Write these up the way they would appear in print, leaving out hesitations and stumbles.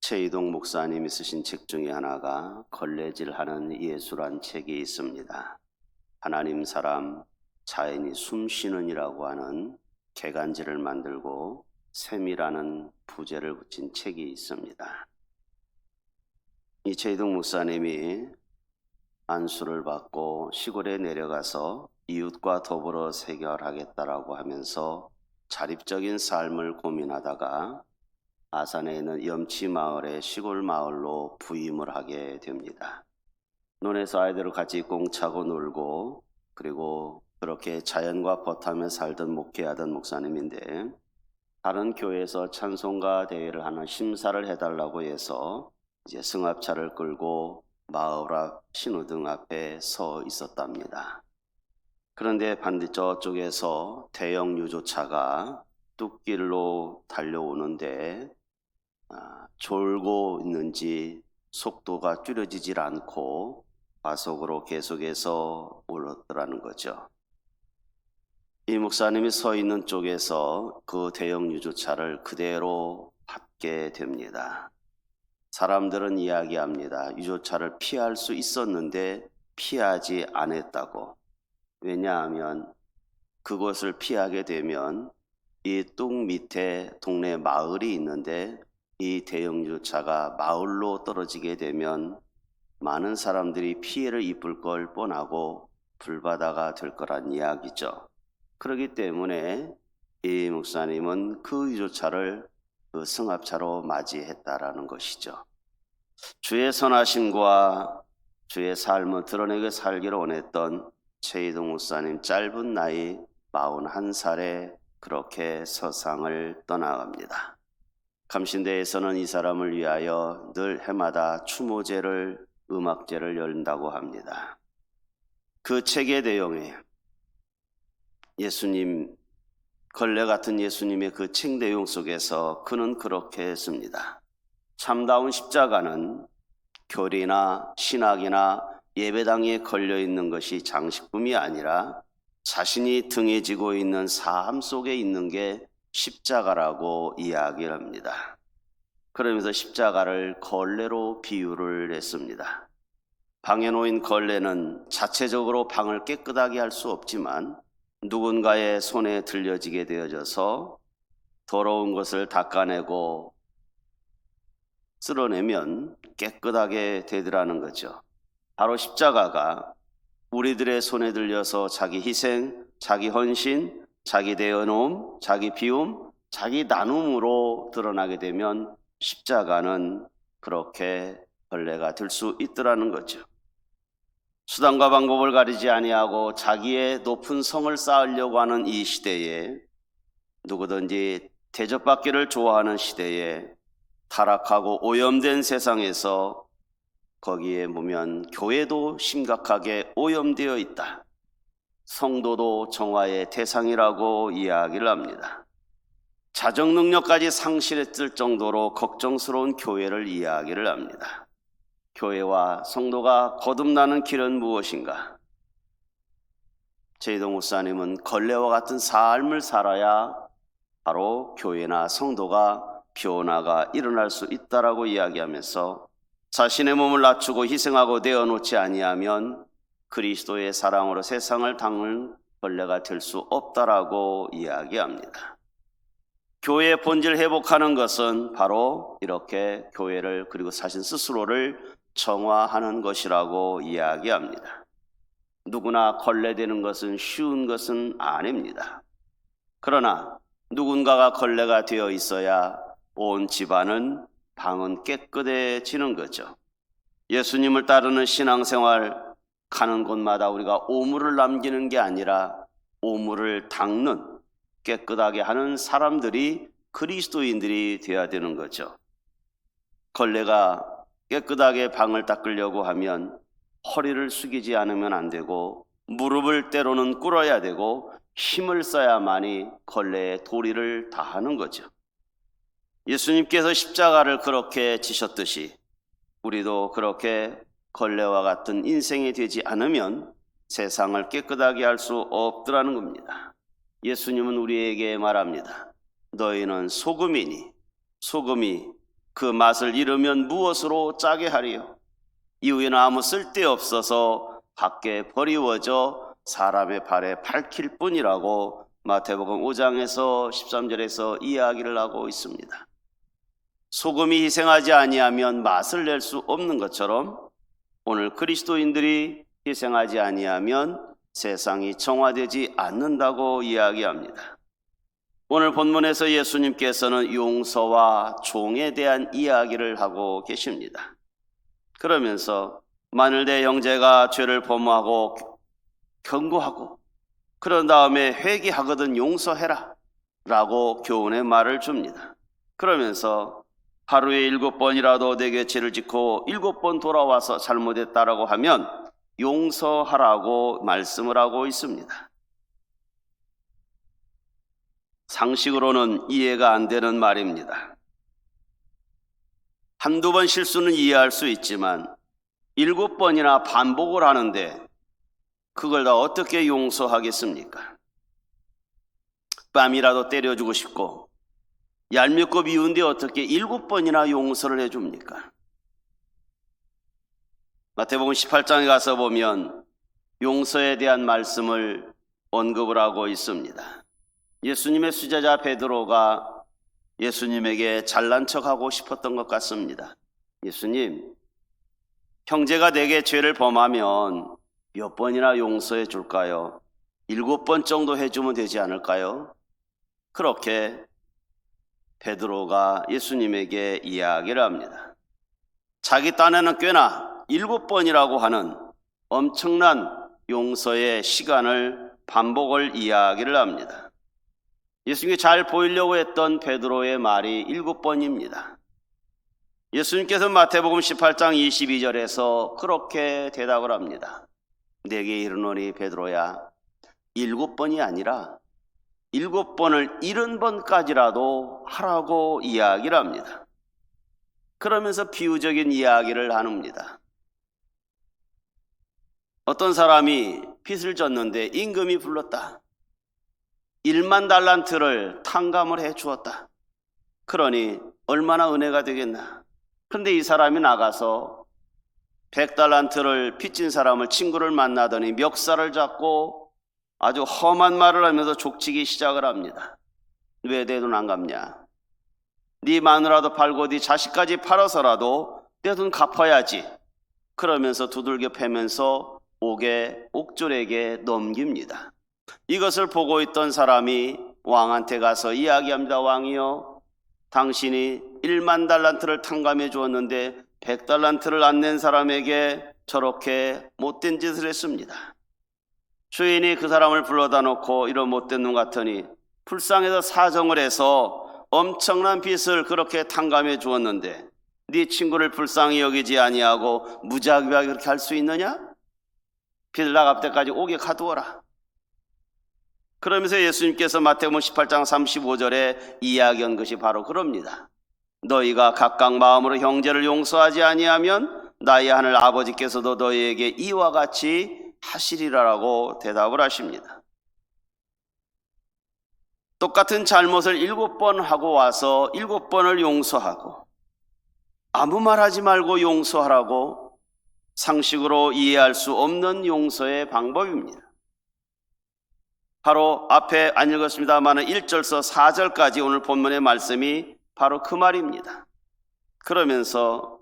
최이동 목사님이 쓰신 책 중에 하나가 걸레질하는 예수란 책이 있습니다. 하나님 사람 자연이 숨쉬는이라고 하는 개간지를 만들고 셈이라는 부제를 붙인 책이 있습니다. 이 최이동 목사님이 안수를 받고 시골에 내려가서 이웃과 더불어 세결하겠다라고 하면서 자립적인 삶을 고민하다가 아산에 있는 염치마을의 시골 마을로 부임을 하게 됩니다. 논에서 아이들을 같이 꽁차고 놀고 그리고 그렇게 자연과 벗하며 살던 목회하던 목사님인데, 다른 교회에서 찬송가 대회를 하는 심사를 해달라고 해서 이제 승합차를 끌고 마을 앞 신호등 앞에 서 있었답니다. 그런데 반대쪽에서 대형 유조차가 뚝길로 달려오는데 졸고 있는지 속도가 줄여지질 않고 과속으로 계속해서 올랐더라는 거죠. 이 목사님이 서 있는 쪽에서 그 대형 유조차를 그대로 받게 됩니다. 사람들은 이야기합니다. 유조차를 피할 수 있었는데 피하지 않았다고. 왜냐하면 그것을 피하게 되면 이 뚝 밑에 동네 마을이 있는데 이 대형 유조차가 마을로 떨어지게 되면 많은 사람들이 피해를 입을 걸 뻔하고 불바다가 될 거란 이야기죠. 그렇기 때문에 이 목사님은 그 유조차를 그 승합차로 맞이했다라는 것이죠. 주의 선하심과 주의 삶을 드러내게 살기를 원했던 최이동 목사님, 짧은 나이 41살에 그렇게 서상을 떠나갑니다. 감신대에서는 이 사람을 위하여 늘 해마다 추모제를, 음악제를 열린다고 합니다. 그 책의 내용에 예수님, 걸레 같은 예수님의 그 책 내용 속에서 그는 그렇게 했습니다. 참다운 십자가는 교리나 신학이나 예배당에 걸려있는 것이 장식품이 아니라 자신이 등에 지고 있는 삶 속에 있는 게 십자가라고 이야기를 합니다. 그러면서 십자가를 걸레로 비유를 했습니다. 방에 놓인 걸레는 자체적으로 방을 깨끗하게 할 수 없지만 누군가의 손에 들려지게 되어져서 더러운 것을 닦아내고 쓸어내면 깨끗하게 되더라는 거죠. 바로 십자가가 우리들의 손에 들려서 자기 희생, 자기 헌신, 자기 내어놓음, 자기 비움, 자기 나눔으로 드러나게 되면 십자가는 그렇게 걸레가 될 수 있더라는 거죠. 수단과 방법을 가리지 아니하고 자기의 높은 성을 쌓으려고 하는 이 시대에, 누구든지 대접받기를 좋아하는 시대에, 타락하고 오염된 세상에서 거기에 보면 교회도 심각하게 오염되어 있다. 성도도 정화의 대상이라고 이야기를 합니다. 자정 능력까지 상실했을 정도로 걱정스러운 교회를 이야기를 합니다. 교회와 성도가 거듭나는 길은 무엇인가? 최이동 목사님은 걸레와 같은 삶을 살아야 바로 교회나 성도가 변화가 일어날 수 있다라고 이야기하면서 자신의 몸을 낮추고 희생하고 내어놓지 아니하면 그리스도의 사랑으로 세상을 닦는 걸레가 될 수 없다라고 이야기합니다. 교회의 본질을 회복하는 것은 바로 이렇게 교회를 그리고 자신 스스로를 정화하는 것이라고 이야기합니다. 누구나 걸레되는 것은 쉬운 것은 아닙니다. 그러나 누군가가 걸레가 되어 있어야 온 집안은, 방은 깨끗해지는 거죠. 예수님을 따르는 신앙생활, 가는 곳마다 우리가 오물을 남기는 게 아니라 오물을 닦는, 깨끗하게 하는 사람들이 그리스도인들이 되어야 되는 거죠. 걸레가 깨끗하게 방을 닦으려고 하면 허리를 숙이지 않으면 안 되고 무릎을 때로는 꿇어야 되고 힘을 써야만이 걸레의 도리를 다하는 거죠. 예수님께서 십자가를 그렇게 지셨듯이 우리도 그렇게 걸레와 같은 인생이 되지 않으면 세상을 깨끗하게 할 수 없더라는 겁니다. 예수님은 우리에게 말합니다. 너희는 소금이니 소금이 그 맛을 잃으면 무엇으로 짜게 하리요? 이후에는 아무 쓸데없어서 밖에 버리워져 사람의 발에 밟힐 뿐이라고 마태복음 5장에서 13절에서 이야기를 하고 있습니다. 소금이 희생하지 아니하면 맛을 낼 수 없는 것처럼 오늘 그리스도인들이 희생하지 아니하면 세상이 정화되지 않는다고 이야기합니다. 오늘 본문에서 예수님께서는 용서와 종에 대한 이야기를 하고 계십니다. 그러면서 만일 내 형제가 죄를 범하고 경고하고 그런 다음에 회개하거든 용서해라 라고 교훈의 말을 줍니다. 그러면서 하루에 7번이라도 내게 죄를 짓고 7번 돌아와서 잘못했다라고 하면 용서하라고 말씀을 하고 있습니다. 상식으로는 이해가 안 되는 말입니다. 한두 번 실수는 이해할 수 있지만 7번이나 반복을 하는데 그걸 다 어떻게 용서하겠습니까? 뺨이라도 때려주고 싶고 얄밉고 미운데 어떻게 7번이나 용서를 해줍니까? 마태복음 18장에 가서 보면 용서에 대한 말씀을 언급을 하고 있습니다. 예수님의 수제자 베드로가 예수님에게 잘난 척하고 싶었던 것 같습니다. 예수님, 형제가 내게 죄를 범하면 몇 번이나 용서해 줄까요? 7번 정도 해주면 되지 않을까요? 그렇게 베드로가 예수님에게 이야기를 합니다. 자기 딴에는 꽤나 7번이라고 하는 엄청난 용서의 시간을 반복을 이야기를 합니다. 예수님이 잘 보이려고 했던 베드로의 말이 7번입니다. 예수님께서 마태복음 18장 22절에서 그렇게 대답을 합니다. 내게 이르노니 베드로야, 7번이 아니라 7번을 70번까지라도 하라고 이야기를 합니다. 그러면서 비유적인 이야기를 합니다. 어떤 사람이 빚을 졌는데 임금이 불렀다. 1만 달란트를 탕감을 해 주었다. 그러니 얼마나 은혜가 되겠나. 그런데 이 사람이 나가서 100달란트를 빚진 사람을 친구를 만나더니 멱살을 잡고 아주 험한 말을 하면서 족치기 시작을 합니다. 왜 내 돈 안 갚냐? 네 마누라도 팔고 네 자식까지 팔아서라도 내 돈 갚아야지. 그러면서 두들겨 패면서 옥졸에게 넘깁니다. 이것을 보고 있던 사람이 왕한테 가서 이야기합니다. 왕이여, 당신이 1만 달란트를 탕감해 주었는데 100달란트를 안 낸 사람에게 저렇게 못된 짓을 했습니다. 주인이 그 사람을 불러다 놓고 이런 못된 놈 같으니 불쌍해서 사정을 해서 엄청난 빚을 그렇게 탕감해 주었는데 네 친구를 불쌍히 여기지 아니하고 무자비하게 그렇게 할 수 있느냐? 빚을 나갈 때까지 옥에 가두어라. 그러면서 예수님께서 마태복음 18장 35절에 이야기한 것이 바로 그럽니다. 너희가 각각 마음으로 형제를 용서하지 아니하면 나의 하늘 아버지께서도 너희에게 이와 같이 하시리라라고 대답을 하십니다. 똑같은 잘못을 7번 하고 와서 7번을 용서하고 아무 말 하지 말고 용서하라고 상식으로 이해할 수 없는 용서의 방법입니다. 바로 앞에 안 읽었습니다만 1절서 4절까지 오늘 본문의 말씀이 바로 그 말입니다. 그러면서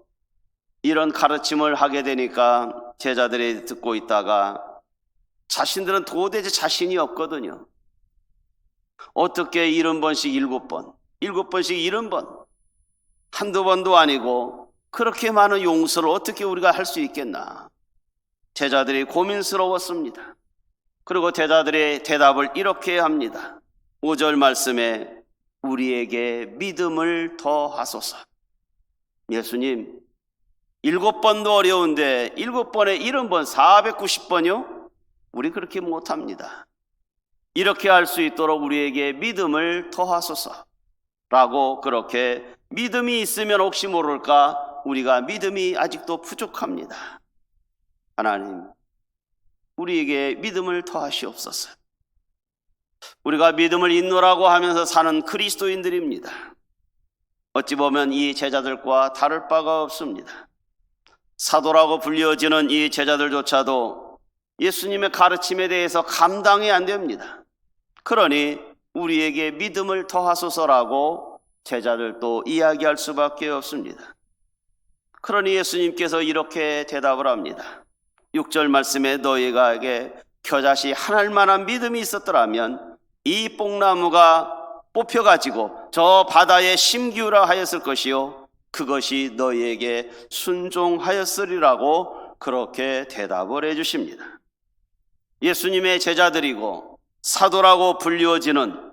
이런 가르침을 하게 되니까 제자들이 듣고 있다가 자신들은 도대체 자신이 없거든요. 어떻게 70번씩 7번, 7번씩 70번, 한두 번도 아니고 그렇게 많은 용서를 어떻게 우리가 할 수 있겠나. 제자들이 고민스러웠습니다. 그리고 제자들의 대답을 이렇게 합니다. 5절 말씀에 우리에게 믿음을 더하소서. 예수님, 7번도 어려운데 7번에 70번, 490번이요? 우리 그렇게 못합니다. 이렇게 할 수 있도록 우리에게 믿음을 더하소서 라고 그렇게 믿음이 있으면 혹시 모를까 우리가 믿음이 아직도 부족합니다. 하나님, 우리에게 믿음을 더하시옵소서. 우리가 믿음을 있노라고 하면서 사는 그리스도인들입니다. 어찌 보면 이 제자들과 다를 바가 없습니다. 사도라고 불리어지는 이 제자들조차도 예수님의 가르침에 대해서 감당이 안 됩니다. 그러니 우리에게 믿음을 더하소서라고 제자들도 이야기할 수밖에 없습니다. 그러니 예수님께서 이렇게 대답을 합니다. 6절 말씀에 너희에게 겨자씨 한 알만한 믿음이 있었더라면 이 뽕나무가 뽑혀가지고 저 바다에 심기우라 하였을 것이요 그것이 너희에게 순종하였으리라고 그렇게 대답을 해주십니다. 예수님의 제자들이고 사도라고 불리워지는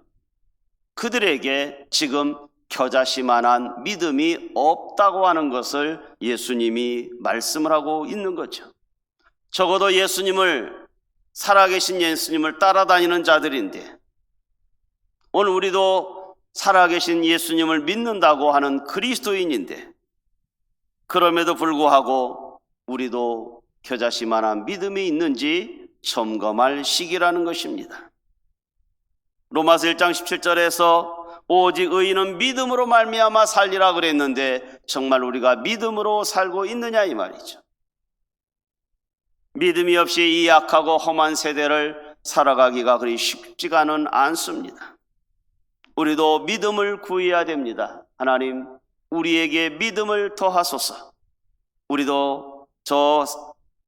그들에게 지금 겨자씨만한 믿음이 없다고 하는 것을 예수님이 말씀을 하고 있는 거죠. 적어도 살아계신 예수님을 따라다니는 자들인데 오늘 우리도 살아계신 예수님을 믿는다고 하는 그리스도인인데 그럼에도 불구하고 우리도 겨자씨만한 믿음이 있는지 점검할 시기라는 것입니다. 로마서 1장 17절에서 오직 의인은 믿음으로 말미암아 살리라 그랬는데 정말 우리가 믿음으로 살고 있느냐 이 말이죠. 믿음이 없이 이 약하고 험한 세대를 살아가기가 그리 쉽지가는 않습니다. 우리도 믿음을 구해야 됩니다. 하나님 우리에게 믿음을 더하소서. 우리도 저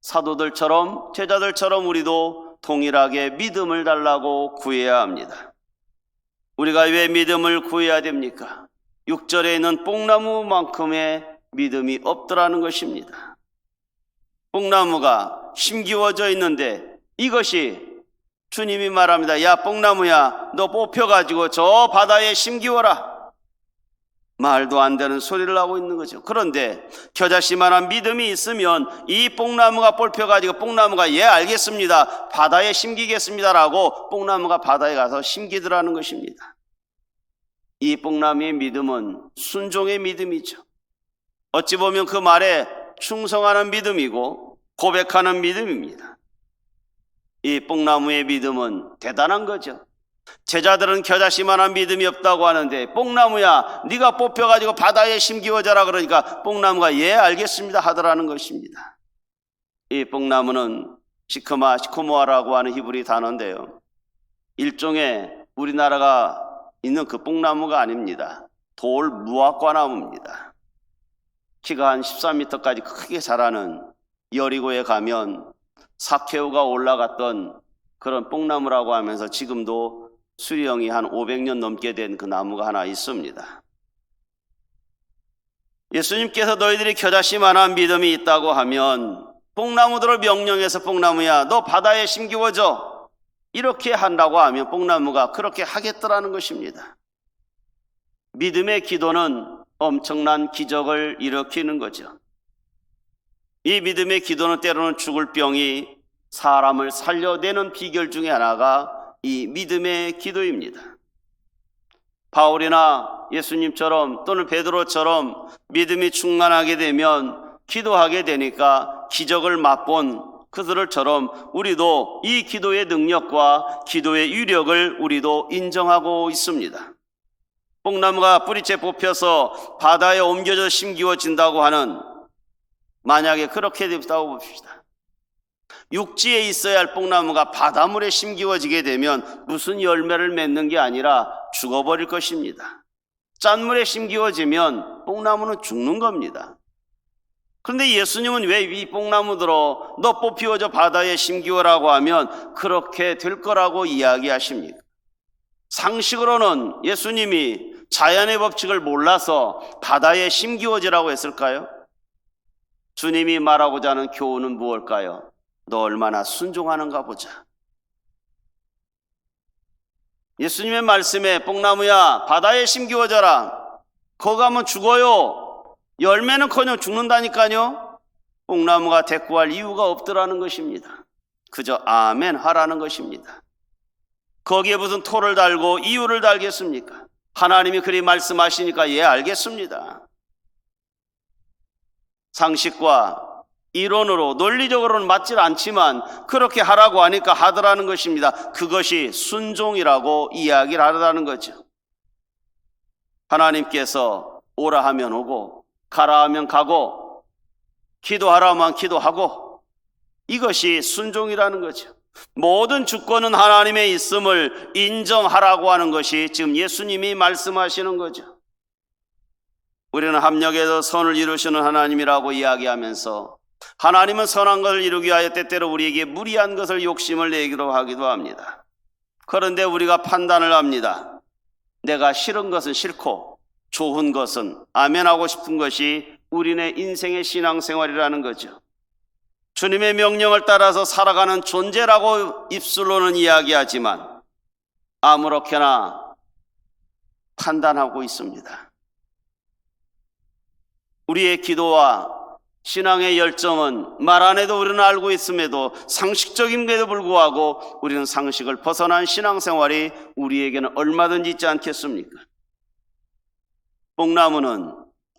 사도들처럼 제자들처럼 우리도 동일하게 믿음을 달라고 구해야 합니다. 우리가 왜 믿음을 구해야 됩니까? 6절에 있는 뽕나무만큼의 믿음이 없더라는 것입니다. 뽕나무가 심기워져 있는데 이것이 주님이 말합니다. 야 뽕나무야 너 뽑혀가지고 저 바다에 심기워라. 말도 안 되는 소리를 하고 있는 거죠. 그런데 겨자씨만한 믿음이 있으면 이 뽕나무가 뽑혀가지고 뽕나무가 예 알겠습니다 바다에 심기겠습니다라고 뽕나무가 바다에 가서 심기더라는 것입니다. 이 뽕나무의 믿음은 순종의 믿음이죠. 어찌 보면 그 말에 충성하는 믿음이고 고백하는 믿음입니다. 이 뽕나무의 믿음은 대단한 거죠. 제자들은 겨자씨만한 믿음이 없다고 하는데 뽕나무야 네가 뽑혀가지고 바다에 심기워져라 그러니까 뽕나무가 예 알겠습니다 하더라는 것입니다. 이 뽕나무는 시코모아라고 하는 히브리 단어인데요, 일종의 우리나라가 있는 그 뽕나무가 아닙니다. 돌 무화과나무입니다. 키가 한 13m까지 크게 자라는 여리고에 가면 사케오가 올라갔던 그런 뽕나무라고 하면서 지금도 수령이 한 500년 넘게 된 그 나무가 하나 있습니다. 예수님께서 너희들이 겨자씨만한 믿음이 있다고 하면 뽕나무들을 명령해서 뽕나무야 너 바다에 심기워져 이렇게 한다고 하면 뽕나무가 그렇게 하겠더라는 것입니다. 믿음의 기도는 엄청난 기적을 일으키는 거죠. 이 믿음의 기도는 때로는 죽을 병이 사람을 살려내는 비결 중에 하나가 이 믿음의 기도입니다. 바울이나 예수님처럼 또는 베드로처럼 믿음이 충만하게 되면 기도하게 되니까 기적을 맛본 그들처럼 우리도 이 기도의 능력과 기도의 위력을 우리도 인정하고 있습니다. 뽕나무가 뿌리째 뽑혀서 바다에 옮겨져 심기워진다고 하는, 만약에 그렇게 됐다고 봅시다. 육지에 있어야 할 뽕나무가 바닷물에 심기워지게 되면 무슨 열매를 맺는 게 아니라 죽어버릴 것입니다. 짠물에 심기워지면 뽕나무는 죽는 겁니다. 그런데 예수님은 왜 이 뽕나무들어 너 뽑히워져 바다에 심기워라고 하면 그렇게 될 거라고 이야기하십니까? 상식으로는 예수님이 자연의 법칙을 몰라서 바다에 심기워지라고 했을까요? 주님이 말하고자 하는 교훈은 무엇일까요? 너 얼마나 순종하는가 보자. 예수님의 말씀에 뽕나무야 바다에 심기워져라, 거기 가면 죽어요, 열매는커녕 죽는다니까요. 뽕나무가 대꾸할 이유가 없더라는 것입니다. 그저 아멘 하라는 것입니다. 거기에 무슨 토를 달고 이유를 달겠습니까? 하나님이 그리 말씀하시니까 예 알겠습니다. 상식과 이론으로 논리적으로는 맞질 않지만 그렇게 하라고 하니까 하더라는 것입니다. 그것이 순종이라고 이야기를 하더라는 거죠. 하나님께서 오라 하면 오고 가라 하면 가고 기도하라 하면 기도하고, 이것이 순종이라는 거죠. 모든 주권은 하나님의 있음을 인정하라고 하는 것이 지금 예수님이 말씀하시는 거죠. 우리는 합력에서 선을 이루시는 하나님이라고 이야기하면서 하나님은 선한 것을 이루기 위하여 때때로 우리에게 무리한 것을 욕심을 내기도 하기도 합니다. 그런데 우리가 판단을 합니다. 내가 싫은 것은 싫고 좋은 것은 아멘하고 싶은 것이 우리네 인생의 신앙생활이라는 거죠. 주님의 명령을 따라서 살아가는 존재라고 입술로는 이야기하지만 아무렇게나 판단하고 있습니다. 우리의 기도와 신앙의 열정은 말 안 해도 우리는 알고 있음에도 상식적임에도 불구하고 우리는 상식을 벗어난 신앙생활이 우리에게는 얼마든지 있지 않겠습니까? 뽕나무는,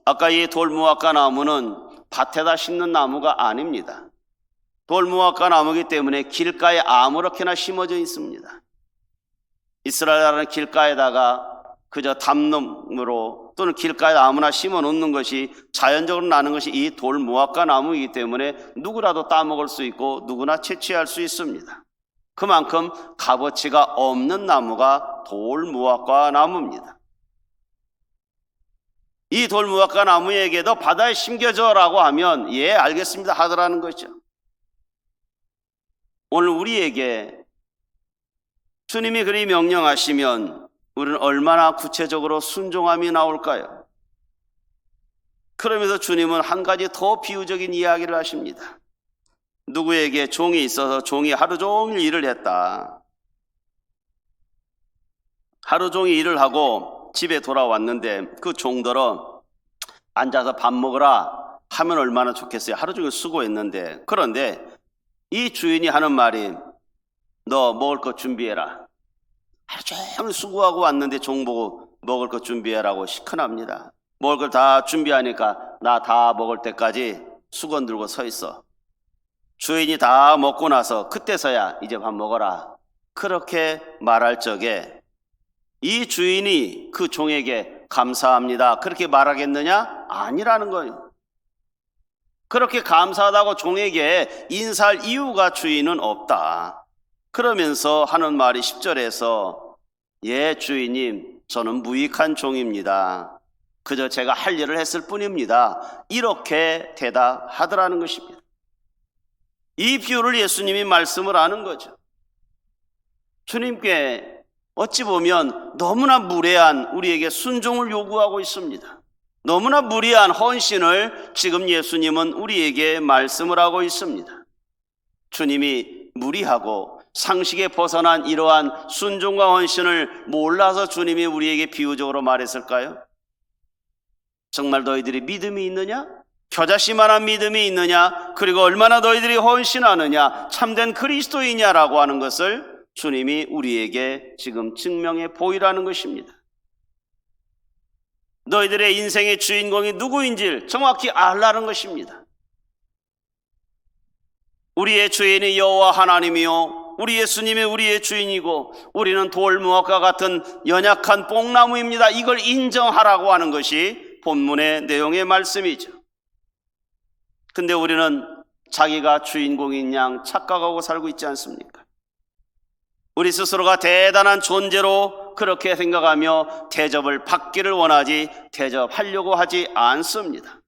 아까 이 돌무화과 나무는 밭에다 심는 나무가 아닙니다. 돌무화과 나무이기 때문에 길가에 아무렇게나 심어져 있습니다. 이스라엘은 길가에다가 그저 담나무로 또는 길가에 아무나 심어 놓는 것이 자연적으로 나는 것이 이 돌무화과 나무이기 때문에 누구라도 따먹을 수 있고 누구나 채취할 수 있습니다. 그만큼 값어치가 없는 나무가 돌무화과 나무입니다. 이 돌무화과 나무에게도 바다에 심겨져라고 하면 예 알겠습니다 하더라는 거죠. 오늘 우리에게 주님이 그리 명령하시면 우리는 얼마나 구체적으로 순종함이 나올까요? 그러면서 주님은 한 가지 더 비유적인 이야기를 하십니다. 누구에게 종이 있어서 종이 하루 종일 일을 했다. 하루 종일 일을 하고 집에 돌아왔는데 그 종들은 앉아서 밥 먹으라 하면 얼마나 좋겠어요. 하루 종일 수고했는데. 그런데 이 주인이 하는 말이 너 먹을 거 준비해라. 하루 종일 수고하고 왔는데 종 보고 먹을 거 준비해라고 시큰합니다. 먹을 걸 다 준비하니까 나 다 먹을 때까지 수건 들고 서 있어. 주인이 다 먹고 나서 그때서야 이제 밥 먹어라. 그렇게 말할 적에 이 주인이 그 종에게 감사합니다 그렇게 말하겠느냐? 아니라는 거예요. 그렇게 감사하다고 종에게 인사할 이유가 주인은 없다. 그러면서 하는 말이 10절에서 예 주인님 저는 무익한 종입니다. 그저 제가 할 일을 했을 뿐입니다. 이렇게 대답하더라는 것입니다. 이 비유를 예수님이 말씀을 하는 거죠. 주님께 어찌 보면 너무나 무례한 우리에게 순종을 요구하고 있습니다. 너무나 무리한 헌신을 지금 예수님은 우리에게 말씀을 하고 있습니다. 주님이 무리하고 상식에 벗어난 이러한 순종과 헌신을 몰라서 주님이 우리에게 비유적으로 말했을까요? 정말 너희들이 믿음이 있느냐? 겨자씨만한 믿음이 있느냐? 그리고 얼마나 너희들이 헌신하느냐? 참된 그리스도이냐라고 하는 것을 주님이 우리에게 지금 증명해 보이라는 것입니다. 너희들의 인생의 주인공이 누구인지를 정확히 알라는 것입니다. 우리의 주인이 여호와 하나님이요 우리 예수님이 우리의 주인이고 우리는 돌무화과 같은 연약한 뽕나무입니다. 이걸 인정하라고 하는 것이 본문의 내용의 말씀이죠. 근데 우리는 자기가 주인공인 양 착각하고 살고 있지 않습니까? 우리 스스로가 대단한 존재로 그렇게 생각하며 대접을 받기를 원하지 대접하려고 하지 않습니다.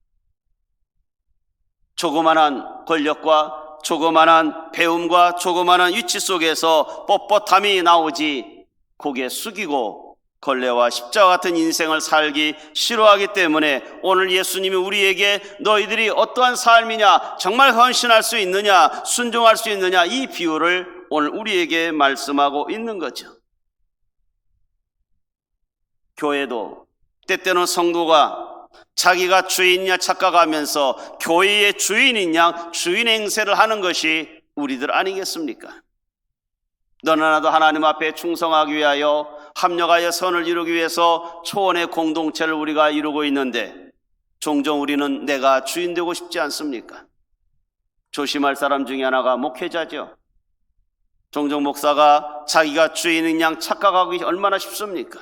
조그만한 권력과 조그만한 배움과 조그만한 위치 속에서 뻣뻣함이 나오지 고개 숙이고 걸레와 십자가 같은 인생을 살기 싫어하기 때문에 오늘 예수님이 우리에게 너희들이 어떠한 삶이냐, 정말 헌신할 수 있느냐, 순종할 수 있느냐, 이 비유를 오늘 우리에게 말씀하고 있는 거죠. 교회도 때때는 성도가 자기가 주인이냐 착각하면서 교회의 주인인 양 주인 행세를 하는 것이 우리들 아니겠습니까? 너나 나도 하나님 앞에 충성하기 위하여 합력하여 선을 이루기 위해서 초원의 공동체를 우리가 이루고 있는데 종종 우리는 내가 주인 되고 싶지 않습니까? 조심할 사람 중에 하나가 목회자죠. 종종 목사가 자기가 주인인 양 착각하기 얼마나 쉽습니까?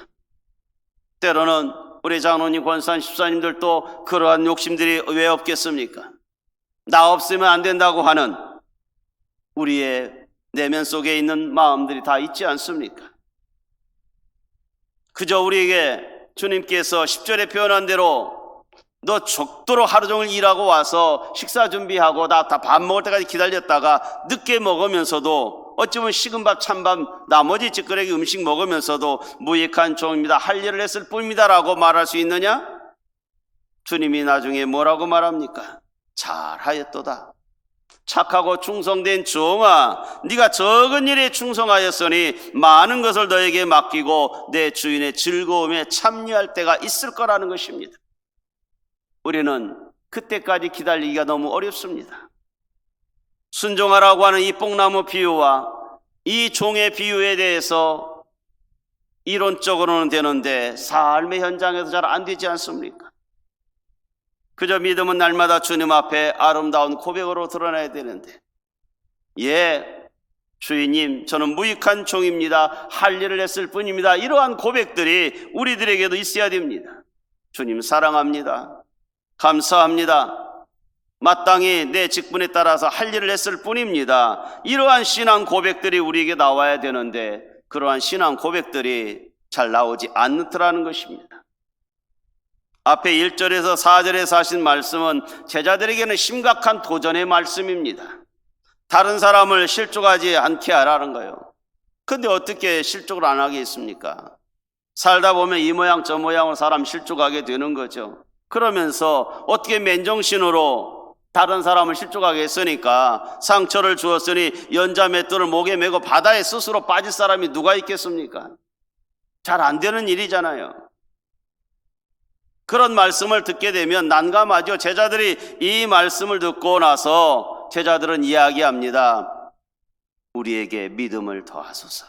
때로는 우리 장로님, 권사님, 집사님들도 그러한 욕심들이 왜 없겠습니까? 나 없으면 안 된다고 하는 우리의 내면 속에 있는 마음들이 다 있지 않습니까? 그저 우리에게 주님께서 10절에 표현한 대로 너 죽도록 하루 종일 일하고 와서 식사 준비하고 다 밥 먹을 때까지 기다렸다가 늦게 먹으면서도 어찌 보면 식은 밥 찬밥 나머지 찌끄레기 음식 먹으면서도 무익한 종입니다, 할 일을 했을 뿐입니다 라고 말할 수 있느냐? 주님이 나중에 뭐라고 말합니까? 잘하였도다. 착하고 충성된 종아, 네가 적은 일에 충성하였으니 많은 것을 너에게 맡기고 내 주인의 즐거움에 참여할 때가 있을 거라는 것입니다. 우리는 그때까지 기다리기가 너무 어렵습니다. 순종하라고 하는 이 뽕나무 비유와 이 종의 비유에 대해서 이론적으로는 되는데 삶의 현장에서 잘 안 되지 않습니까? 그저 믿음은 날마다 주님 앞에 아름다운 고백으로 드러나야 되는데, 예, 주인님, 저는 무익한 종입니다, 할 일을 했을 뿐입니다, 이러한 고백들이 우리들에게도 있어야 됩니다. 주님 사랑합니다, 감사합니다, 마땅히 내 직분에 따라서 할 일을 했을 뿐입니다, 이러한 신앙 고백들이 우리에게 나와야 되는데 그러한 신앙 고백들이 잘 나오지 않더라는 것입니다. 앞에 1절에서 4절에서 하신 말씀은 제자들에게는 심각한 도전의 말씀입니다. 다른 사람을 실족하지 않게 하라는 거예요. 근데 어떻게 실족을 안 하겠습니까? 살다 보면 이 모양 저 모양으로 사람 실족하게 되는 거죠. 그러면서 어떻게 맨정신으로 다른 사람을 실족하게 했으니까, 상처를 주었으니 연자 맷돌을 목에 메고 바다에 스스로 빠질 사람이 누가 있겠습니까? 잘 안 되는 일이잖아요. 그런 말씀을 듣게 되면 난감하죠. 제자들이 이 말씀을 듣고 나서 제자들은 이야기합니다. 우리에게 믿음을 더하소서.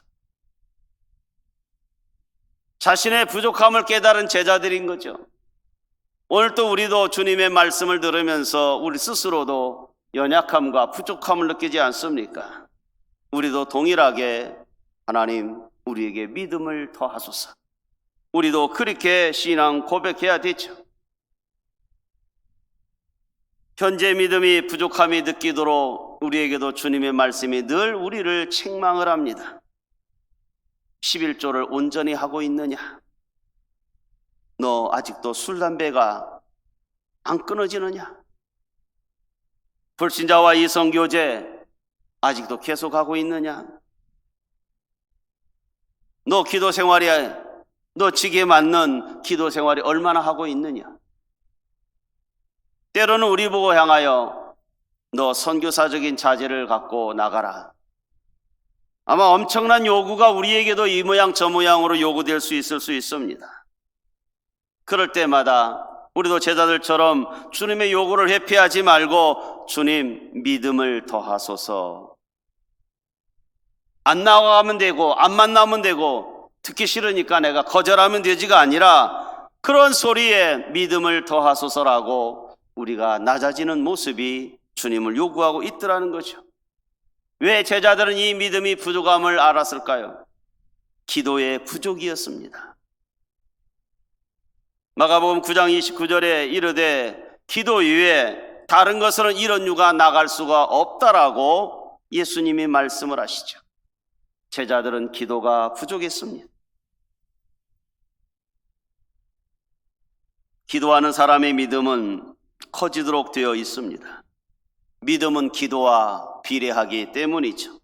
자신의 부족함을 깨달은 제자들인 거죠. 오늘 또 우리도 주님의 말씀을 들으면서 우리 스스로도 연약함과 부족함을 느끼지 않습니까? 우리도 동일하게 하나님, 우리에게 믿음을 더하소서. 우리도 그렇게 신앙 고백해야 되죠. 현재 믿음이 부족함이 느끼도록 우리에게도 주님의 말씀이 늘 우리를 책망을 합니다. 11조를 온전히 하고 있느냐? 너 아직도 술, 담배가 안 끊어지느냐? 불신자와 이성교제 아직도 계속하고 있느냐? 너 기도 생활이, 너 지기에 맞는 기도 생활이 얼마나 하고 있느냐? 때로는 우리 보고 향하여 너 선교사적인 자질을 갖고 나가라. 아마 엄청난 요구가 우리에게도 이 모양 저 모양으로 요구될 수 있을 수 있습니다. 그럴 때마다 우리도 제자들처럼 주님의 요구를 회피하지 말고 주님, 믿음을 더하소서. 안 나가면 되고 안 만나면 되고 듣기 싫으니까 내가 거절하면 되지가 아니라 그런 소리에 믿음을 더하소서라고 우리가 낮아지는 모습이 주님을 요구하고 있더라는 거죠. 왜 제자들은 이 믿음이 부족함을 알았을까요? 기도의 부족이었습니다. 마가복음 9장 29절에 이르되 기도 이외에 다른 것으로는 이런 유가 나갈 수가 없다라고 예수님이 말씀을 하시죠. 제자들은 기도가 부족했습니다. 기도하는 사람의 믿음은 커지도록 되어 있습니다. 믿음은 기도와 비례하기 때문이죠.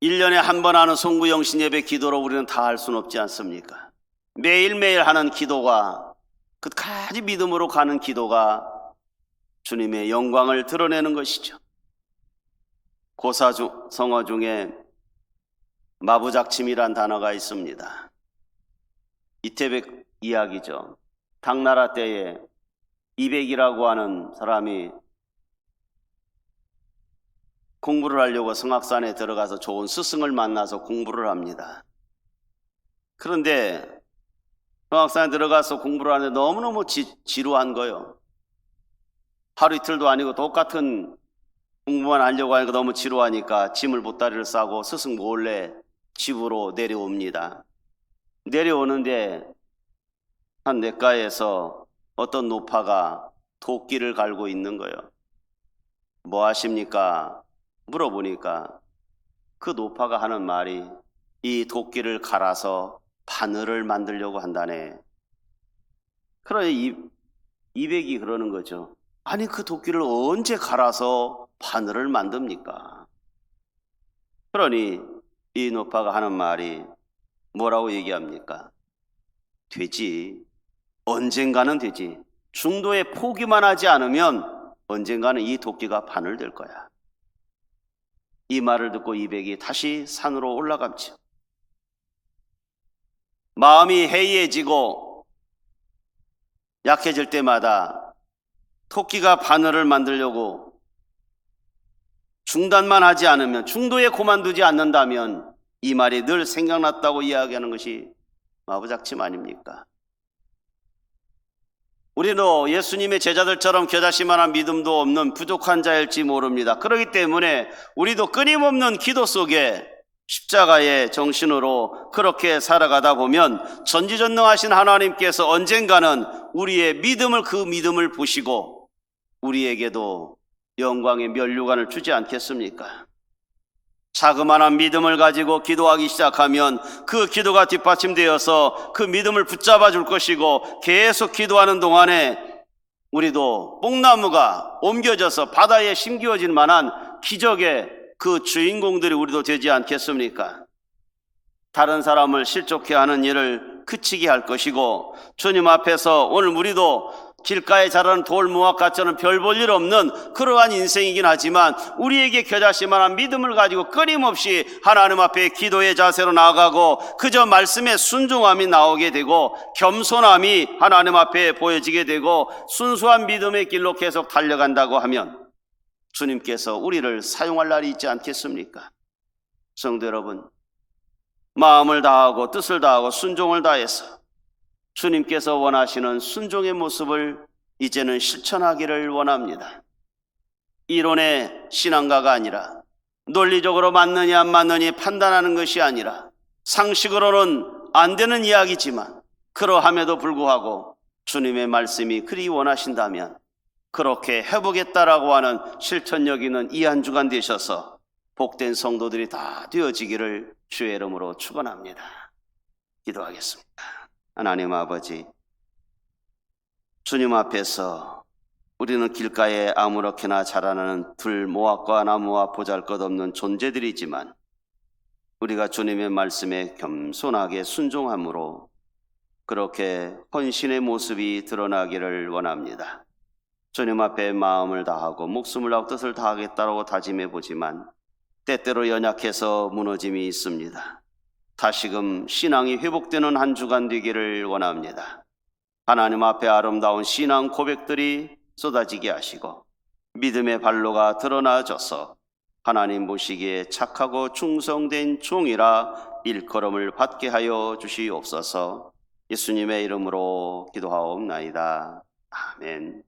1년에 한 번 하는 송구영신 예배 기도로 우리는 다 할 수는 없지 않습니까? 매일매일 하는 기도가, 끝까지 믿음으로 가는 기도가 주님의 영광을 드러내는 것이죠. 고사성어 중에 마부작침이란 단어가 있습니다. 이태백 이야기죠. 당나라 때에 이백이라고 하는 사람이 공부를 하려고 성악산에 들어가서 좋은 스승을 만나서 공부를 합니다. 그런데 성악산에 들어가서 공부를 하는데 너무너무 지루한 거예요. 하루 이틀도 아니고 똑같은 공부만 하려고 하니까 너무 지루하니까 짐을 보따리를 싸고 스승 몰래 집으로 내려옵니다. 내려오는데 한 냇가에서 어떤 노파가 도끼를 갈고 있는 거예요. 뭐 하십니까? 물어보니까 그 노파가 하는 말이 이 도끼를 갈아서 바늘을 만들려고 한다네. 그러니 이백이 그러는 거죠. 아니 그 도끼를 언제 갈아서 바늘을 만듭니까? 그러니 이 노파가 하는 말이 뭐라고 얘기합니까? 되지. 언젠가는 되지. 중도에 포기만 하지 않으면 언젠가는 이 도끼가 바늘 될 거야. 이 말을 듣고 이백이 다시 산으로 올라갔죠. 마음이 해이해지고 약해질 때마다 토끼가 바늘을 만들려고 중단만 하지 않으면, 중도에 고만두지 않는다면 이 말이 늘 생각났다고 이야기하는 것이 마부작침 아닙니까? 우리도 예수님의 제자들처럼 겨자씨만한 믿음도 없는 부족한 자일지 모릅니다. 그렇기 때문에 우리도 끊임없는 기도 속에 십자가의 정신으로 그렇게 살아가다 보면 전지전능하신 하나님께서 언젠가는 우리의 믿음을, 그 믿음을 보시고 우리에게도 영광의 면류관을 주지 않겠습니까? 자그마한 믿음을 가지고 기도하기 시작하면 그 기도가 뒷받침되어서 그 믿음을 붙잡아 줄 것이고, 계속 기도하는 동안에 우리도 뽕나무가 옮겨져서 바다에 심기어질 만한 기적의 그 주인공들이 우리도 되지 않겠습니까? 다른 사람을 실족해 하는 일을 그치게 할 것이고, 주님 앞에서 오늘 우리도 길가에 자라는 돌무화과처럼 별 볼 일 없는 그러한 인생이긴 하지만 우리에게 겨자씨만한 믿음을 가지고 끊임없이 하나님 앞에 기도의 자세로 나아가고 그저 말씀에 순종함이 나오게 되고 겸손함이 하나님 앞에 보여지게 되고 순수한 믿음의 길로 계속 달려간다고 하면 주님께서 우리를 사용할 날이 있지 않겠습니까? 성도 여러분, 마음을 다하고 뜻을 다하고 순종을 다해서 주님께서 원하시는 순종의 모습을 이제는 실천하기를 원합니다. 이론의 신앙가가 아니라, 논리적으로 맞느냐 안 맞느냐 판단하는 것이 아니라, 상식으로는 안 되는 이야기지만 그러함에도 불구하고 주님의 말씀이 그리 원하신다면 그렇게 해보겠다라고 하는 실천력 있는 이 한 주간 되셔서 복된 성도들이 다 되어지기를 주의 이름으로 축원합니다. 기도하겠습니다. 하나님 아버지, 주님 앞에서 우리는 길가에 아무렇게나 자라나는 들모악과 나무와 보잘것없는 존재들이지만 우리가 주님의 말씀에 겸손하게 순종함으로 그렇게 헌신의 모습이 드러나기를 원합니다. 주님 앞에 마음을 다하고 목숨을 다하고 뜻을 다하겠다고 다짐해 보지만 때때로 연약해서 무너짐이 있습니다. 다시금 신앙이 회복되는 한 주간 되기를 원합니다. 하나님 앞에 아름다운 신앙 고백들이 쏟아지게 하시고 믿음의 발로가 드러나져서 하나님 보시기에 착하고 충성된 종이라 일컬음을 받게 하여 주시옵소서. 예수님의 이름으로 기도하옵나이다. 아멘.